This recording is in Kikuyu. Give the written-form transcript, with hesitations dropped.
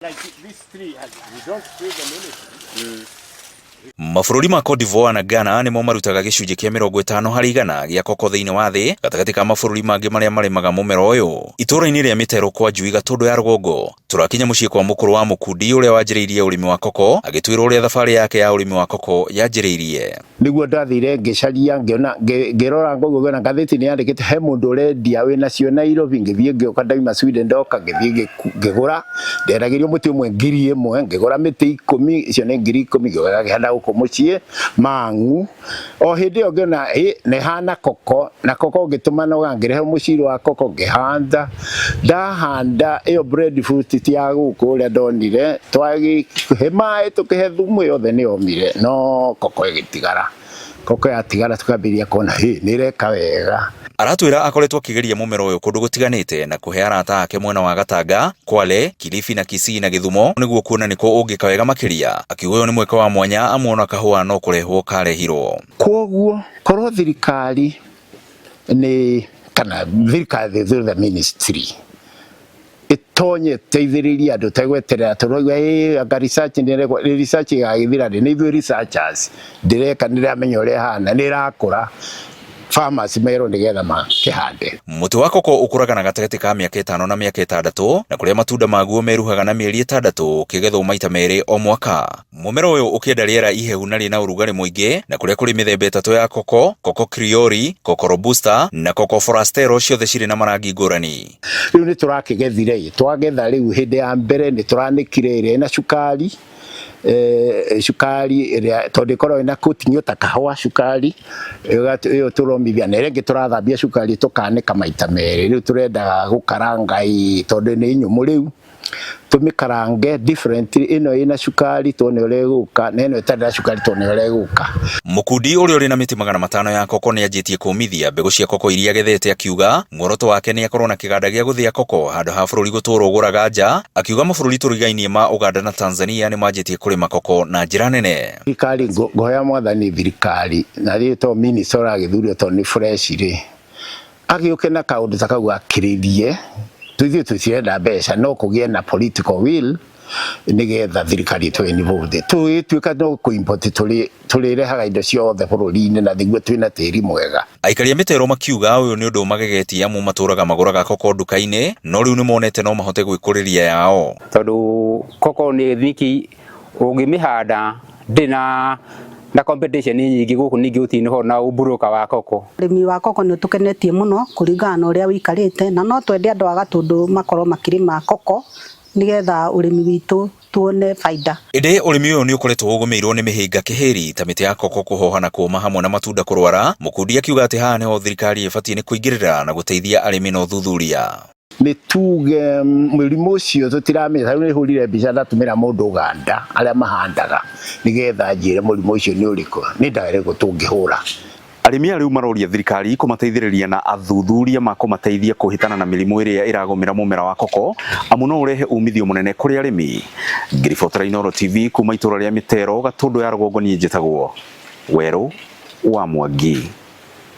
Like these three, we don't spray them anything. Mabũrũri ma Cote d'Ivoire na Ghana nĩmo marutaga gĩcunjĩ kĩa 50 harĩ igana gĩa koko thĩinĩ wa thĩ gatagatĩ ka mabũrũri mangĩ marĩa marĩmaga mũmera ũyũ. Itũũra-inĩ rĩa Mĩtero kwa Njui Gatũndũ ya rũgongo tũrakinya mũciĩ kwa mũkũrũ wa Mũkundi ũrĩa wanjĩrĩirie ũrĩmi wa koko agĩtwĩra ũrĩa thabarĩ yake ya ũrĩmi wa koko yanjĩrĩirie. Nĩguo ndathire ngĩcaria ngĩrora ngona ngathĩti nĩ yandĩkĩte he mũndũ ũrendia wĩna cio Nairobi, ngĩthiĩ ngĩoka ndaima Sweden ndoka ngĩthiĩ ngĩgũra nderagĩrio mũtĩ ũmwe 1,000 ngĩgũra mĩtĩ 10 icio nĩ 10,000 ngĩhanda gũkũ mũciĩ Mang'u. O hĩndĩ ĩyo ngĩona nĩ hana koko na koko ngĩtũma noga ngĩrehe mũciri wa koko ngĩhanda. Ndahanda ĩyo breadfruit ti ya gũkũ ũrĩa ndonire twagĩhe maĩ tũkĩhe thumu yothe nĩ yomire no koko ĩgĩtigara. Koko yatigara tukambĩrĩria kuona nĩ ireka wega. Aratwĩra akoretwo akĩgeria mũmera ũyũ kũndũ gũtiganĩte na kũhe arata ake mwena wa Gatanga, Kwale, Kilifi na Kisii na Gĩthumo nĩguo kuona nĩkũ ũngĩka wega makĩria. Akiuga ũyũ nĩ mweke wa mwanya amuona kahũa no kũrehwo karehirwo. Kwoguo korwo thirikari nĩ kana thirikari through the ministry itonye teithĩrĩria andũ tegweterera tũroiga anga research igagĩthira nĩ ithuĩ researchers ndireka nĩramenya ũrĩa hana nĩrakũra farmers mero nĩgetha makĩhande. Mũtĩ wa koko ũkũraga na gatagatĩ ka mĩaka 5 na mĩaka 6 na kũrĩa matunda maguo meruhaga na mĩeri 6 ũkĩgethwo maita merĩ o mwaka. Mũmera ũyũ ũkĩenda rĩera ihehu na rĩna ũrugarĩ mũingĩ na kũrĩa kũrĩ mĩthemba 3 ya koko, koko Criolli, koko Robusta na koko Forastero ciothe cirĩ na marangi ngũrani. Rĩu nĩ tũrakĩgethire twagetha rĩu hĩndĩ ya mbere nĩ tũranĩkire ĩrĩa ĩna cukari cukari ĩrĩa tondũ ĩkorwo ĩna kotinyo ta kahũa cukari ĩyo tũromithia na ĩrĩa ĩngĩ tũrathambia cukari tũkanĩka maita merĩ. Rĩu tũrenda gũkaranga tondũ nĩ nyũmũ rĩu tũmĩkarange different ĩno ĩna cukari tuone ũrĩa ĩgũka na ĩno ĩtarĩ na cukari tuone ũrĩa ĩgũka. Mũkundi ũrĩa ũrĩ na mĩtĩ 500 ya koko nĩ anjĩtie kũmithia mbegũ cia koko iria agethete, akiuga muoroto wake nĩ akorwo na kĩganda gĩa gũthĩa koko handũ ha bũrũri gũtũũrwo ũgũraga nja. Akiuga mabũrũri tũrigainie ma Uganda na Tanzania nĩ manjĩtie kũrĩma koko na njĩra nene. Thirikari ngũhoya mwathani thirikari na rĩtwa minister agĩthurio tondũ nĩ fresh rĩ agĩũke na kaũndũ ta kau akĩrĩthie tũthiĩ tũcienda mbeca no kũgĩe na political will nĩgetha thirikari twĩ involved twĩtuĩka no kũ-import tũrĩrehaga indo ciothe bũrũri-inĩ na nĩguo twĩna tĩri mwega. Aikari a Mĩtero makiuga ũyũ nĩ ũndũ magegetie amu matũraga magũraga koko nduka-inĩ no rĩu nĩ monete no mahote gwĩkũrĩria yao. Tondũ koko nĩ thiki ũngĩmĩhanda ndĩna na competition nyingĩ gũkũ ningĩ ũtini ho na ũburuka wa koko. Ũrĩmi wa koko nĩ ũtũkenetie mũno kũringana na ũrĩa wĩikarĩte na no twende andũ a Gatũndũ makorwo makĩrĩma koko nĩgetha ũrĩmi witũ tuone baida. Ĩndĩ ũrĩmi ũyũ nĩ ũkoretwo ũgũmĩirwo nĩ mĩhĩnga kĩhĩri ta mĩtĩ ya koko kũhoha na kũũma hamwe na matunda kũrwara. Mũkundi akiuga atĩ haha nĩho thirikari ĩbatiĩ nĩ kũingĩrĩra na gũteithia arĩmi na ũthuthuria. Nĩ tuge mũrimũ ũcio tũtiramenya rĩu nĩ hũrire mbica ndatũmĩra mũndũ Uganda arĩa mahandaga nĩgetha njĩre mũrimũ ũcio nĩ ũrĩkũ nĩ ndagĩrĩirwo tũngĩhũra. Arĩmi arĩu maroria thirikari kũmateithĩrĩria na athuthuria ma kũmateithia kũhĩtana na mĩrimũ ĩrĩa ĩragũmĩra mũmera wa koko amu no ũrehe umithio mũnene kũrĩ arĩmi. Ngĩribotera Inooro TV kuma itũũra rĩa Mĩtero Gatũndũ ya rũgongo niĩ njĩtagwo Werũ wa Mwangi.